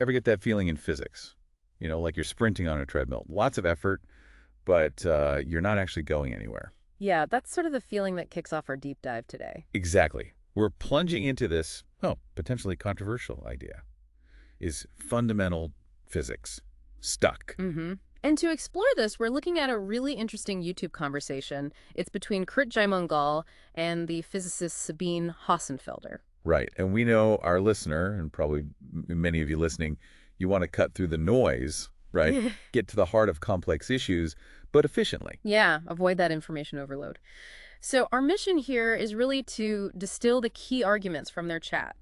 Ever get that feeling in physics? Like you're sprinting on a treadmill. Lots of effort, but you're not actually going anywhere. Yeah, that's sort of the feeling that kicks off our deep dive today. Exactly. We're plunging into this, potentially controversial idea. Is fundamental physics stuck? Mm-hmm. And to explore this, we're looking at a really interesting YouTube conversation. It's between Curt Jaimungal and the physicist Sabine Hossenfelder. Right. And we know our listener, and probably many of you listening, you want to cut through the noise, right? Get to the heart of complex issues, but efficiently. Yeah, avoid that information overload. So our mission here is really to distill the key arguments from their chat.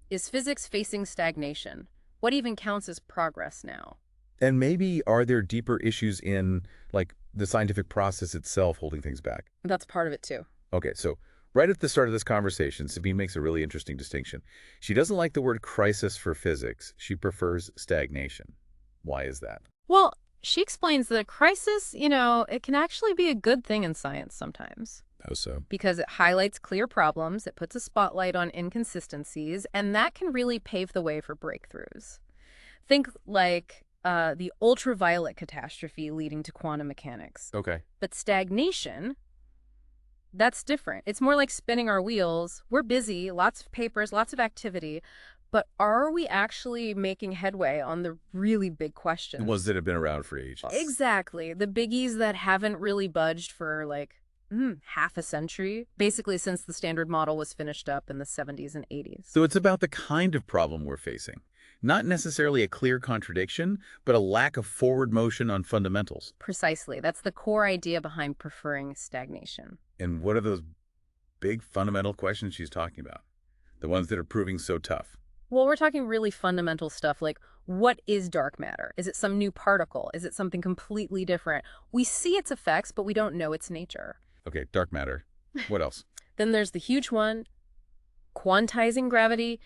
Is physics facing stagnation? What even counts as progress now? And maybe are there deeper issues in, like, the scientific process itself holding things back? That's part of it too. Okay, so right at the start of this conversation, Sabine makes a really interesting distinction. She doesn't like the word crisis for physics. She prefers stagnation. Why is that? Well, she explains that a crisis, it can actually be a good thing in science sometimes. How so? Because it highlights clear problems, it puts a spotlight on inconsistencies, and that can really pave the way for breakthroughs. Think like the ultraviolet catastrophe leading to quantum mechanics. Okay. But stagnation, that's different. It's more like spinning our wheels. We're busy, lots of papers, lots of activity, but are we actually making headway on the really big questions? The ones that have been around for ages. Exactly. The biggies that haven't really budged for half a century, basically since the Standard Model was finished up in the 70s and 80s. So it's about the kind of problem we're facing. Not necessarily a clear contradiction, but a lack of forward motion on fundamentals. Precisely. That's the core idea behind preferring stagnation. And what are those big fundamental questions she's talking about? The ones that are proving so tough. Well, we're talking really fundamental stuff like, what is dark matter? Is it some new particle? Is it something completely different? We see its effects, but we don't know its nature. Okay, dark matter. What else? Then there's the huge one, quantizing gravity,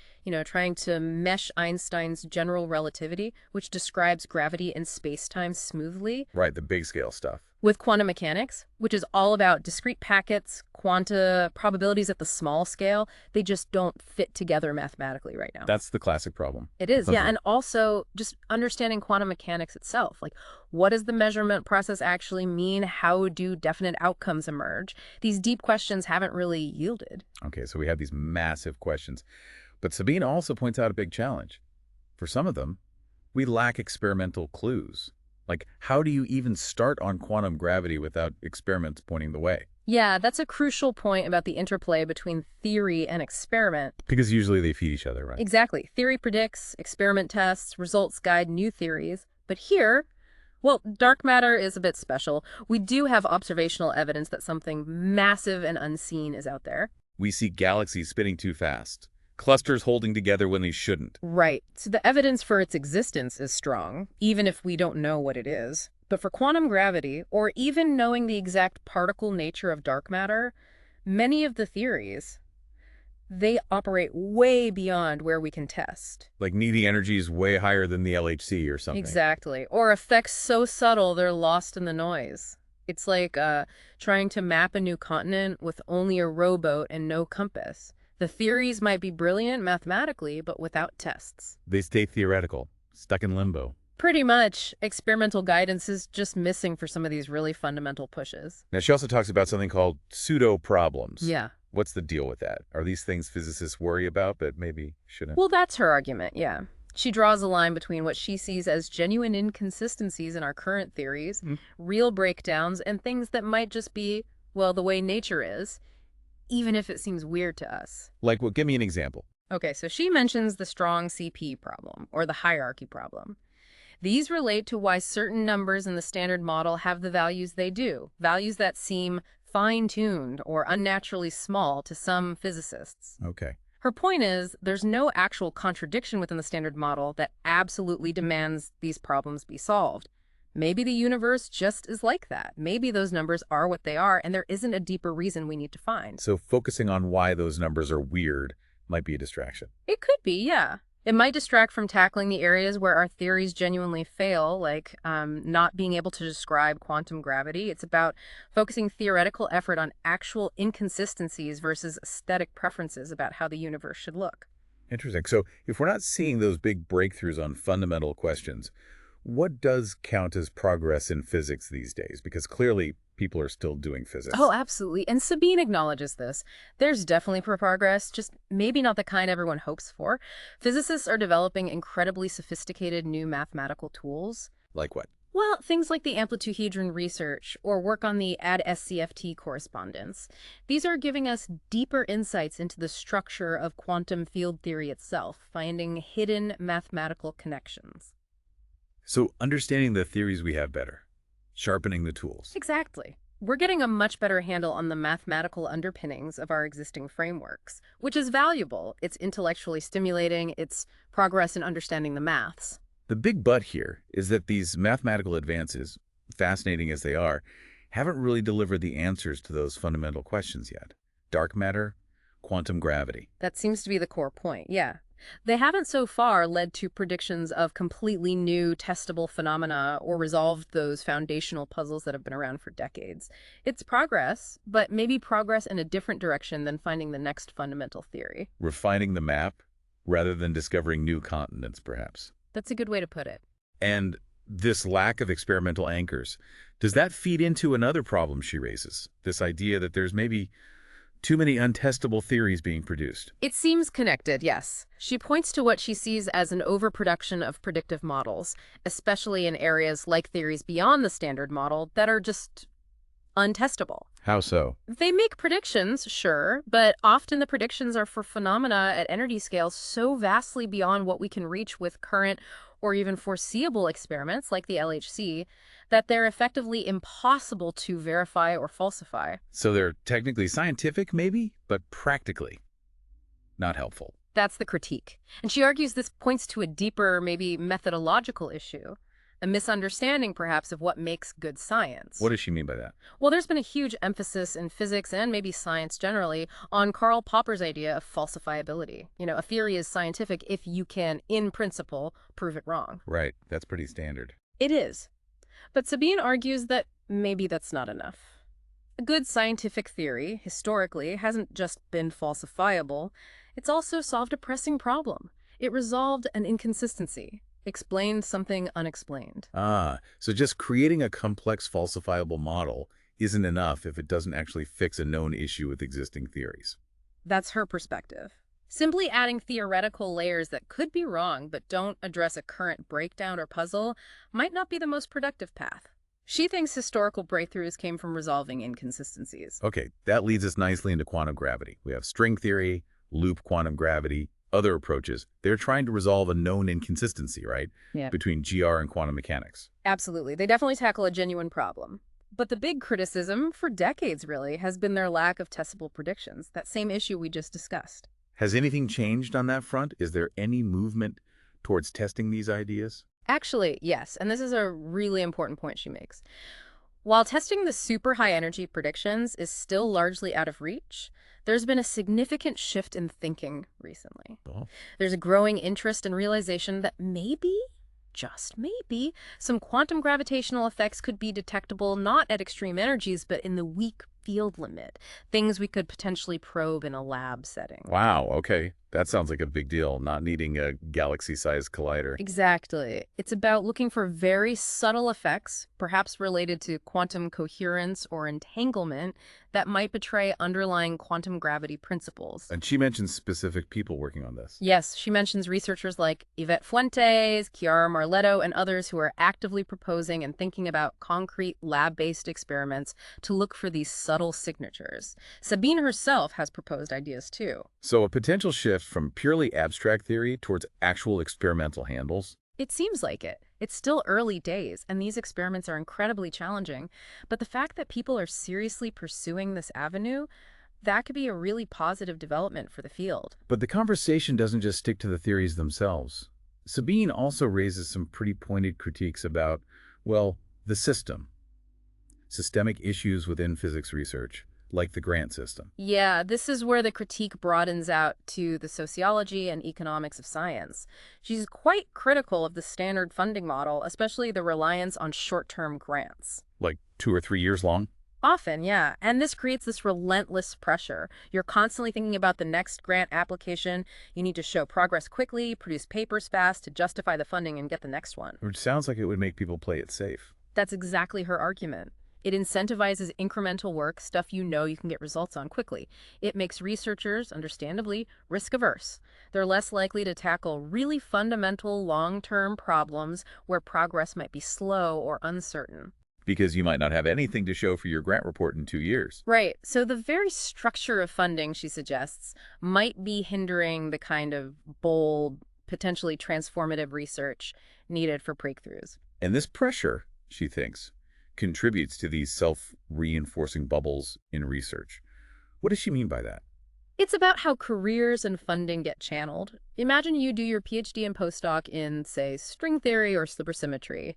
trying to mesh Einstein's general relativity, which describes gravity in space-time smoothly. Right, the big scale stuff. With quantum mechanics, which is all about discrete packets, quanta probabilities at the small scale, they just don't fit together mathematically right now. That's the classic problem. It is, yeah. And also just understanding quantum mechanics itself. Like, what does the measurement process actually mean? How do definite outcomes emerge? These deep questions haven't really yielded. Okay, so we have these massive questions. But Sabine also points out a big challenge. For some of them, we lack experimental clues. Like, how do you even start on quantum gravity without experiments pointing the way? Yeah, that's a crucial point about the interplay between theory and experiment. Because usually they feed each other, right? Exactly. Theory predicts, experiment tests, results guide new theories. But here, well, dark matter is a bit special. We do have observational evidence that something massive and unseen is out there. We see galaxies spinning too fast, clusters holding together when they shouldn't. Right. So the evidence for its existence is strong, even if we don't know what it is. But for quantum gravity, or even knowing the exact particle nature of dark matter, many of the theories, they operate way beyond where we can test. Like needing energy is way higher than the LHC or something. Exactly. Or effects so subtle they're lost in the noise. It's like trying to map a new continent with only a rowboat and no compass. The theories might be brilliant mathematically, but without tests. They stay theoretical, stuck in limbo. Pretty much. Experimental guidance is just missing for some of these really fundamental pushes. Now, she also talks about something called pseudo-problems. Yeah. What's the deal with that? Are these things physicists worry about but maybe shouldn't? Well, that's her argument, yeah. She draws a line between what she sees as genuine inconsistencies in our current theories, real breakdowns, and things that might just be, well, the way nature is, even if it seems weird to us. Like what? Give me an example. Okay, so she mentions the strong CP problem, or the hierarchy problem. These relate to why certain numbers in the Standard Model have the values they do, values that seem fine-tuned or unnaturally small to some physicists. Okay. Her point is, there's no actual contradiction within the Standard Model that absolutely demands these problems be solved. Maybe the universe just is like that. Maybe those numbers are what they are, and there isn't a deeper reason we need to find. So focusing on why those numbers are weird might be a distraction. It could be, yeah. It might distract from tackling the areas where our theories genuinely fail, like not being able to describe quantum gravity. It's about focusing theoretical effort on actual inconsistencies versus aesthetic preferences about how the universe should look. Interesting. So if we're not seeing those big breakthroughs on fundamental questions, what does count as progress in physics these days? Because clearly people are still doing Oh, physics. absolutely. And Sabine acknowledges this. There's definitely progress, just maybe not the kind everyone hopes for. Physicists are developing incredibly sophisticated new mathematical tools. Like what? Well, things like the amplituhedron research or work on the AD-SCFT correspondence. These are giving us deeper insights into the structure of quantum field theory itself, finding hidden mathematical connections. So understanding the theories we have better, sharpening the tools. Exactly. We're getting a much better handle on the mathematical underpinnings of our existing frameworks, which is valuable. It's intellectually stimulating, it's progress in understanding the maths. The big but here is that these mathematical advances, fascinating as they are, haven't really delivered the answers to those fundamental questions yet. Dark matter, quantum gravity. That seems to be the core point, yeah. They haven't so far led to predictions of completely new testable phenomena or resolved those foundational puzzles that have been around for decades. It's progress, but maybe progress in a different direction than finding the next fundamental theory. Refining the map rather than discovering new continents, perhaps. That's a good way to put it. And this lack of experimental anchors, does that feed into another problem she raises? This idea that there's maybe too many untestable theories being produced. It seems connected, yes. She points to what she sees as an overproduction of predictive models, especially in areas like theories beyond the standard model that are just untestable. How so? They make predictions, sure, but often the predictions are for phenomena at energy scales so vastly beyond what we can reach with current or even foreseeable experiments like the LHC that they're effectively impossible to verify or falsify. So they're technically scientific, maybe, but practically not helpful. That's the critique. And she argues this points to a deeper, maybe methodological issue, a misunderstanding perhaps of what makes good science. What does she mean by that? Well, there's been a huge emphasis in physics and maybe science generally on Karl Popper's idea of falsifiability. A theory is scientific if you can, in principle, prove it wrong. Right, that's pretty standard. It is. But Sabine argues that maybe that's not enough. A good scientific theory, historically, hasn't just been falsifiable. It's also solved a pressing problem. It resolved an inconsistency, explained something unexplained. So just creating a complex falsifiable model isn't enough if it doesn't actually fix a known issue with existing theories. That's her perspective. Simply adding theoretical layers that could be wrong but don't address a current breakdown or puzzle might not be the most productive path. She thinks historical breakthroughs came from resolving inconsistencies. Okay, that leads us nicely into quantum gravity. We have string theory, loop quantum gravity, other approaches. They're trying to resolve a known inconsistency, right? Yeah. Between GR and quantum mechanics. Absolutely. They definitely tackle a genuine problem. But the big criticism, for decades really, has been their lack of testable predictions, that same issue we just discussed. Has anything changed on that front? Is there any movement towards testing these ideas? Actually, yes, and this is a really important point she makes. While testing the super high energy predictions is still largely out of reach, there's been a significant shift in thinking recently. Oh. There's a growing interest and realization that maybe, just maybe, some quantum gravitational effects could be detectable not at extreme energies, but in the weak field limit, things we could potentially probe in a lab setting. Wow, okay. That sounds like a big deal, not needing a galaxy-sized collider. Exactly. It's about looking for very subtle effects, perhaps related to quantum coherence or entanglement, that might betray underlying quantum gravity principles. And she mentions specific people working on this. Yes, she mentions researchers like Yvette Fuentes, Chiara Marletto, and others who are actively proposing and thinking about concrete lab-based experiments to look for these subtle signatures. Sabine herself has proposed ideas too. So a potential shift from purely abstract theory towards actual experimental handles? It seems like it. It's still early days, and these experiments are incredibly challenging. But the fact that people are seriously pursuing this avenue, that could be a really positive development for the field. But the conversation doesn't just stick to the theories themselves. Sabine also raises some pretty pointed critiques about, well, the system. Systemic issues within physics research, like the grant system. Yeah, this is where the critique broadens out to the sociology and economics of science. She's quite critical of the standard funding model, especially the reliance on short-term grants. Like 2 or 3 years long? Often, yeah. And this creates this relentless pressure. You're constantly thinking about the next grant application. You need to show progress quickly, produce papers fast to justify the funding and get the next one. Which sounds like it would make people play it safe. That's exactly her argument. It incentivizes incremental work, stuff you know you can get results on quickly. It makes researchers, understandably, risk-averse. They're less likely to tackle really fundamental long-term problems where progress might be slow or uncertain. Because you might not have anything to show for your grant report in 2 years. Right. So the very structure of funding, she suggests, might be hindering the kind of bold, potentially transformative research needed for breakthroughs. And this pressure, she thinks, contributes to these self-reinforcing bubbles in research. What does she mean by that? It's about how careers and funding get channeled. Imagine you do your PhD and postdoc in, say, string theory or supersymmetry.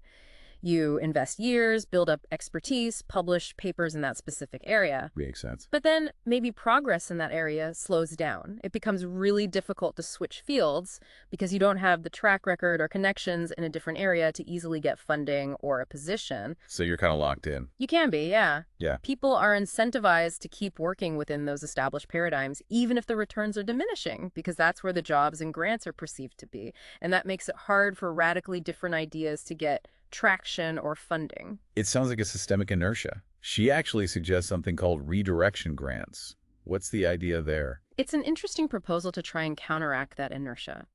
You invest years, build up expertise, publish papers in that specific area. Makes sense. But then maybe progress in that area slows down. It becomes really difficult to switch fields because you don't have the track record or connections in a different area to easily get funding or a position. So you're kind of locked in. You can be, yeah. Yeah. People are incentivized to keep working within those established paradigms, even if the returns are diminishing, because that's where the jobs and grants are perceived to be. And that makes it hard for radically different ideas to get traction or funding. It sounds like a systemic inertia. She actually suggests something called redirection grants. What's the idea there? It's an interesting proposal to try and counteract that inertia.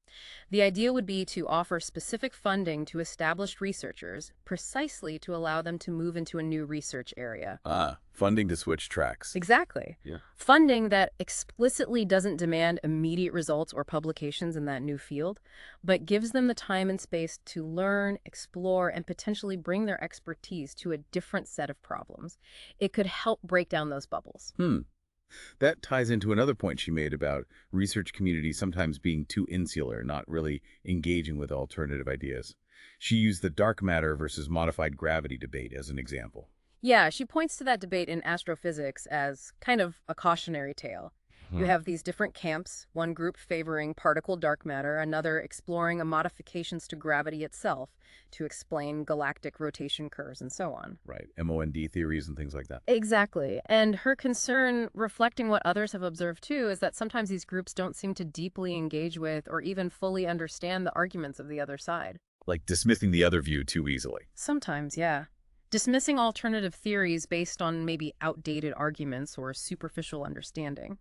The idea would be to offer specific funding to established researchers precisely to allow them to move into a new research area. Funding to switch tracks. Exactly. Yeah. Funding that explicitly doesn't demand immediate results or publications in that new field, but gives them the time and space to learn, explore, and potentially bring their expertise to a different set of problems. It could help break down those bubbles. That ties into another point she made about research communities sometimes being too insular, not really engaging with alternative ideas. She used the dark matter versus modified gravity debate as an example. Yeah, she points to that debate in astrophysics as kind of a cautionary tale. You have these different camps, one group favoring particle dark matter, another exploring modifications to gravity itself to explain galactic rotation curves and so on. Right. MOND theories and things like that. Exactly. And her concern, reflecting what others have observed too, is that sometimes these groups don't seem to deeply engage with or even fully understand the arguments of the other side. Like dismissing the other view too easily. Sometimes, yeah. Dismissing alternative theories based on maybe outdated arguments or superficial understanding.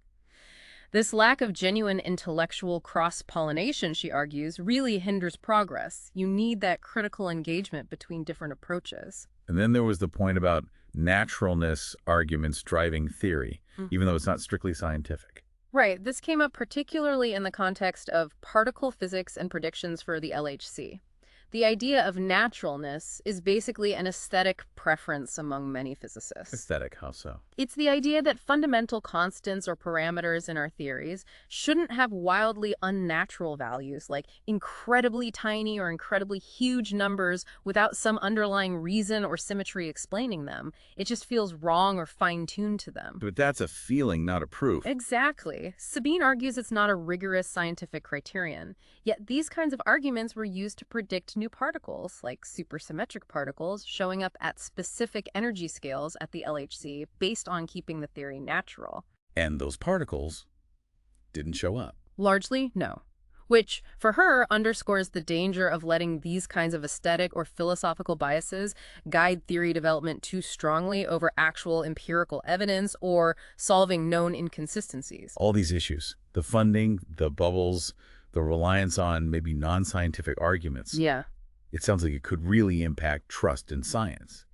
This lack of genuine intellectual cross-pollination, she argues, really hinders progress. You need that critical engagement between different approaches. And then there was the point about naturalness arguments driving theory, even though it's not strictly scientific. Right. This came up particularly in the context of particle physics and predictions for the LHC. The idea of naturalness is basically an aesthetic preference among many physicists. Aesthetic, how so? It's the idea that fundamental constants or parameters in our theories shouldn't have wildly unnatural values, like incredibly tiny or incredibly huge numbers without some underlying reason or symmetry explaining them. It just feels wrong or fine-tuned to them. But that's a feeling, not a proof. Exactly. Sabine argues it's not a rigorous scientific criterion. Yet these kinds of arguments were used to predict new particles, like supersymmetric particles, showing up at specific energy scales at the LHC based on keeping the theory natural. And those particles didn't show up. Largely, no. Which, for her, underscores the danger of letting these kinds of aesthetic or philosophical biases guide theory development too strongly over actual empirical evidence or solving known inconsistencies. All these issues, the funding, the bubbles, the reliance on maybe non-scientific arguments. Yeah. It sounds like it could really impact trust in science.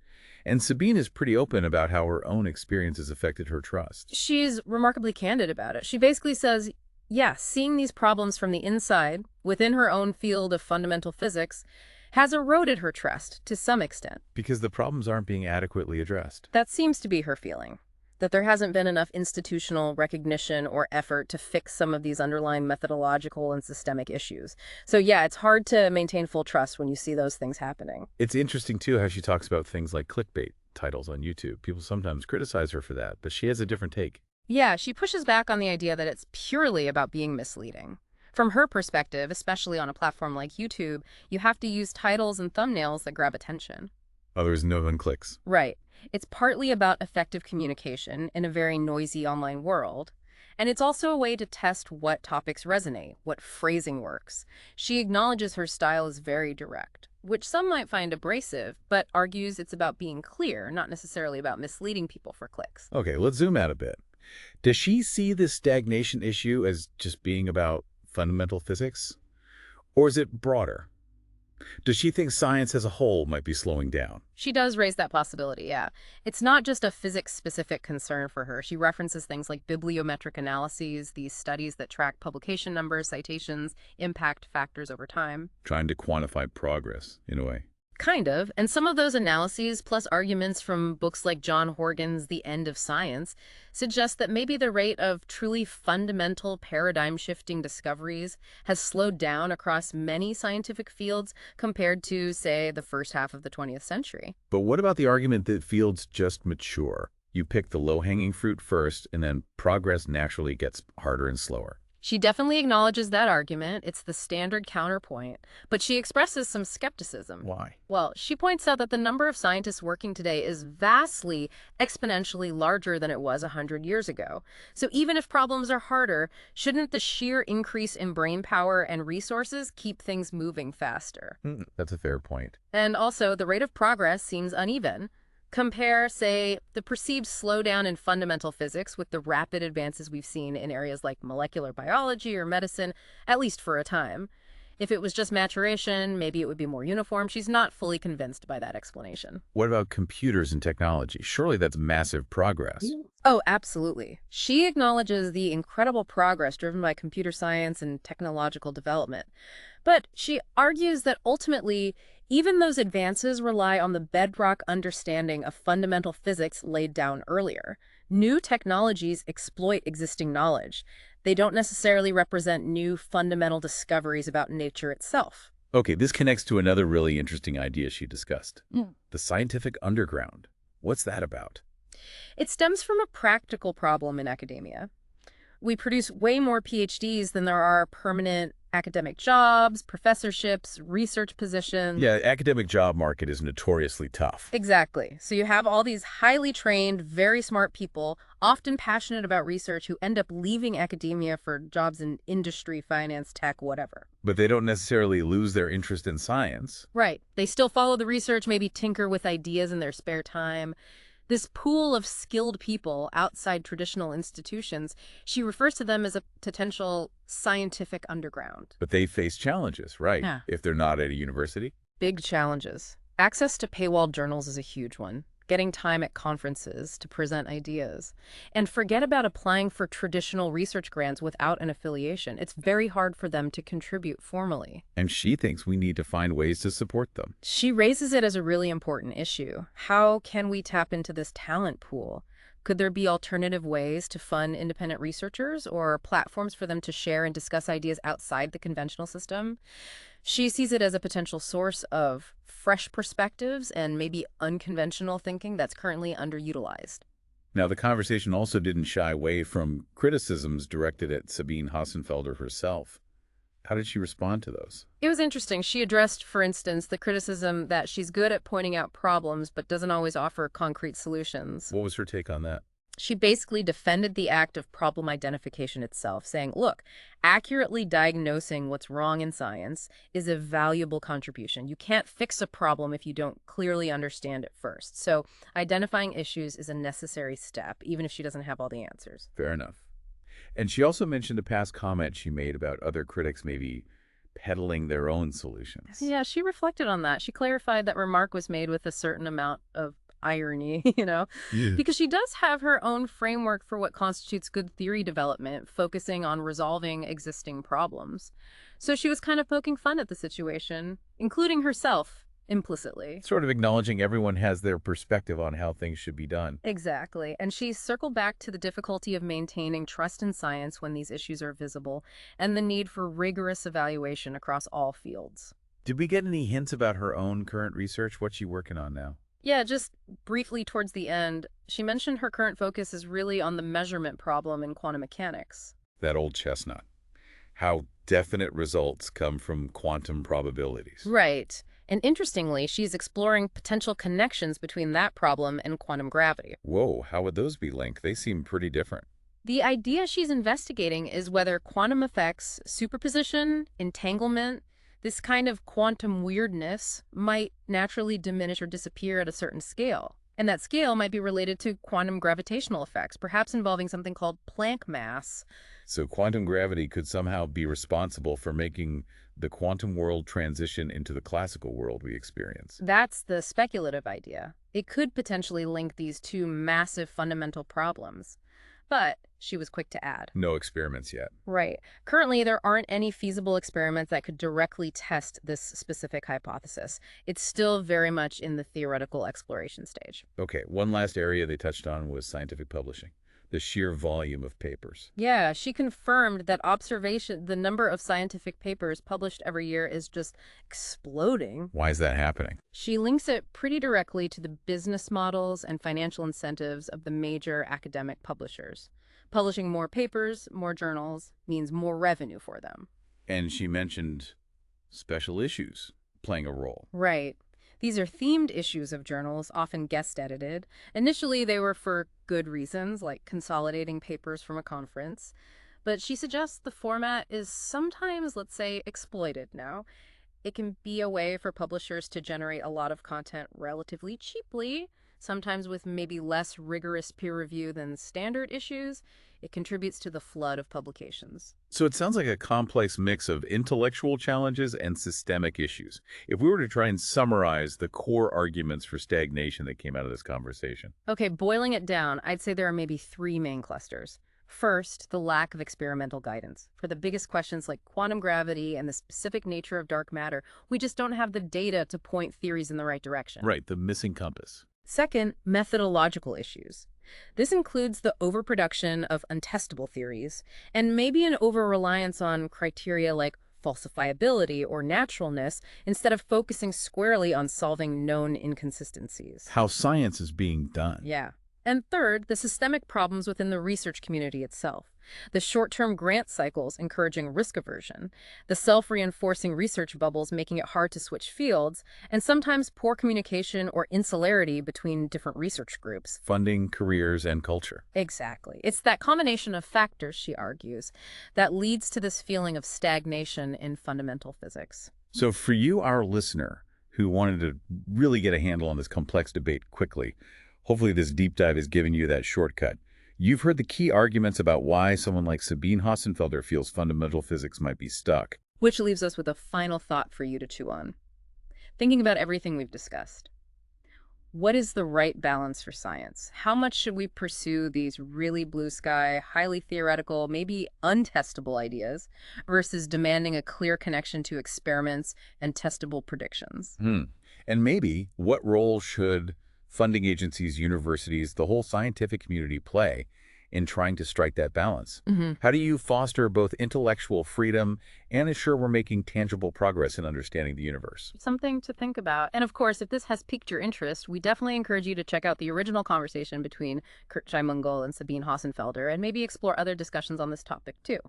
And Sabine is pretty open about how her own experiences affected her trust. She's remarkably candid about it. She basically says, yeah, seeing these problems from the inside, within her own field of fundamental physics, has eroded her trust to some extent. Because the problems aren't being adequately addressed. That seems to be her feeling. That there hasn't been enough institutional recognition or effort to fix some of these underlying methodological and systemic issues. So yeah, it's hard to maintain full trust when you see those things happening. It's interesting, too, how she talks about things like clickbait titles on YouTube. People sometimes criticize her for that, but she has a different take. Yeah, she pushes back on the idea that it's purely about being misleading. From her perspective, especially on a platform like YouTube, you have to use titles and thumbnails that grab attention. Others, no one clicks. Right. It's partly about effective communication in a very noisy online world. And it's also a way to test what topics resonate, what phrasing works. She acknowledges her style is very direct, which some might find abrasive, but argues it's about being clear, not necessarily about misleading people for clicks. Okay, let's zoom out a bit. Does she see this stagnation issue as just being about fundamental physics? Or is it broader? Does she think science as a whole might be slowing down? She does raise that possibility, yeah. It's not just a physics-specific concern for her. She references things like bibliometric analyses, these studies that track publication numbers, citations, impact factors over time. Trying to quantify progress, in a way. Kind of. And some of those analyses, plus arguments from books like John Horgan's The End of Science, suggest that maybe the rate of truly fundamental paradigm-shifting discoveries has slowed down across many scientific fields compared to, say, the first half of the 20th century. But what about the argument that fields just mature? You pick the low-hanging fruit first, and then progress naturally gets harder and slower. She definitely acknowledges that argument. It's the standard counterpoint. But she expresses some skepticism. Why? Well, she points out that the number of scientists working today is vastly, exponentially larger than it was 100 years ago. So even if problems are harder, shouldn't the sheer increase in brain power and resources keep things moving faster? That's a fair point. And also, the rate of progress seems uneven. Compare, say, the perceived slowdown in fundamental physics with the rapid advances we've seen in areas like molecular biology or medicine, at least for a time. If it was just maturation, maybe it would be more uniform. She's not fully convinced by that explanation. What about computers and technology? Surely that's massive progress. Oh, absolutely. She acknowledges the incredible progress driven by computer science and technological development. But she argues that ultimately, even those advances rely on the bedrock understanding of fundamental physics laid down earlier. New technologies exploit existing knowledge. They don't necessarily represent new fundamental discoveries about nature itself. Okay, this connects to another really interesting idea she discussed. The scientific underground. What's that about? It stems from a practical problem in academia. We produce way more PhDs than there are permanent academic jobs, professorships, research positions. Yeah, academic job market is notoriously tough. Exactly. So you have all these highly trained, very smart people, often passionate about research, who end up leaving academia for jobs in industry, finance, tech, whatever. But they don't necessarily lose their interest in science. Right. They still follow the research, maybe tinker with ideas in their spare time. This pool of skilled people outside traditional institutions, she refers to them as a potential scientific underground. But they face challenges, right? Yeah. If they're not at a university. Big challenges. Access to paywalled journals is a huge one. Getting time at conferences to present ideas. And forget about applying for traditional research grants without an affiliation. It's very hard for them to contribute formally. And she thinks we need to find ways to support them. She raises it as a really important issue. How can we tap into this talent pool? Could there be alternative ways to fund independent researchers or platforms for them to share and discuss ideas outside the conventional system? She sees it as a potential source of fresh perspectives and maybe unconventional thinking that's currently underutilized. Now, the conversation also didn't shy away from criticisms directed at Sabine Hossenfelder herself. How did she respond to those? It was interesting. She addressed, for instance, the criticism that she's good at pointing out problems but doesn't always offer concrete solutions. What was her take on that? She basically defended the act of problem identification itself, saying, look, accurately diagnosing what's wrong in science is a valuable contribution. You can't fix a problem if you don't clearly understand it first. So identifying issues is a necessary step, even if she doesn't have all the answers. Fair enough. And she also mentioned a past comment she made about other critics maybe peddling their own solutions. Yeah, she reflected on that. She clarified that remark was made with a certain amount of irony, because she does have her own framework for what constitutes good theory development, focusing on resolving existing problems. So she was kind of poking fun at the situation, including herself, implicitly. Sort of acknowledging everyone has their perspective on how things should be done. Exactly. And she circled back to the difficulty of maintaining trust in science when these issues are visible, and the need for rigorous evaluation across all fields. Did we get any hints about her own current research? What's she working on now? Yeah, just briefly towards the end, she mentioned her current focus is really on the measurement problem in quantum mechanics. That old chestnut. How definite results come from quantum probabilities. Right. And interestingly, she's exploring potential connections between that problem and quantum gravity. Whoa, how would those be linked? They seem pretty different. The idea she's investigating is whether quantum effects, superposition, entanglement, this kind of quantum weirdness might naturally diminish or disappear at a certain scale. And that scale might be related to quantum gravitational effects, perhaps involving something called Planck mass. So quantum gravity could somehow be responsible for making the quantum world transition into the classical world we experience. That's the speculative idea. It could potentially link these two massive fundamental problems. But she was quick to add. No experiments yet. Right. Currently, there aren't any feasible experiments that could directly test this specific hypothesis. It's still very much in the theoretical exploration stage. Okay, one last area they touched on was scientific publishing, the sheer volume of papers. Yeah, she confirmed that the number of scientific papers published every year is just exploding. Why is that happening? She links it pretty directly to the business models and financial incentives of the major academic publishers. Publishing more papers, more journals, means more revenue for them. And she mentioned special issues playing a role. Right. These are themed issues of journals, often guest-edited. Initially, they were for good reasons, like consolidating papers from a conference. But she suggests the format is sometimes, let's say, exploited now. It can be a way for publishers to generate a lot of content relatively cheaply, sometimes with maybe less rigorous peer review than standard issues. It contributes to the flood of publications. So it sounds like a complex mix of intellectual challenges and systemic issues. If we were to try and summarize the core arguments for stagnation that came out of this conversation. Okay, boiling it down, I'd say there are maybe three main clusters. First, the lack of experimental guidance. For the biggest questions like quantum gravity and the specific nature of dark matter, we just don't have the data to point theories in the right direction. Right, the missing compass. Second, methodological issues. This includes the overproduction of untestable theories and maybe an over-reliance on criteria like falsifiability or naturalness instead of focusing squarely on solving known inconsistencies. How science is being done. Yeah. And third, the systemic problems within the research community itself. The short-term grant cycles encouraging risk aversion, the self-reinforcing research bubbles making it hard to switch fields, and sometimes poor communication or insularity between different research groups. Funding, careers, and culture. Exactly. It's that combination of factors, she argues, that leads to this feeling of stagnation in fundamental physics. So for you, our listener, who wanted to really get a handle on this complex debate quickly, hopefully this deep dive has given you that shortcut. You've heard the key arguments about why someone like Sabine Hossenfelder feels fundamental physics might be stuck. Which leaves us with a final thought for you to chew on. Thinking about everything we've discussed, what is the right balance for science? How much should we pursue these really blue sky, highly theoretical, maybe untestable ideas versus demanding a clear connection to experiments and testable predictions? And maybe what role should funding agencies, universities, the whole scientific community play in trying to strike that balance? How do you foster both intellectual freedom and ensure we're making tangible progress in understanding the universe? Something to think about. And of course, if this has piqued your interest, we definitely encourage you to check out the original conversation between Curt Jaimungal and Sabine Hossenfelder and maybe explore other discussions on this topic too.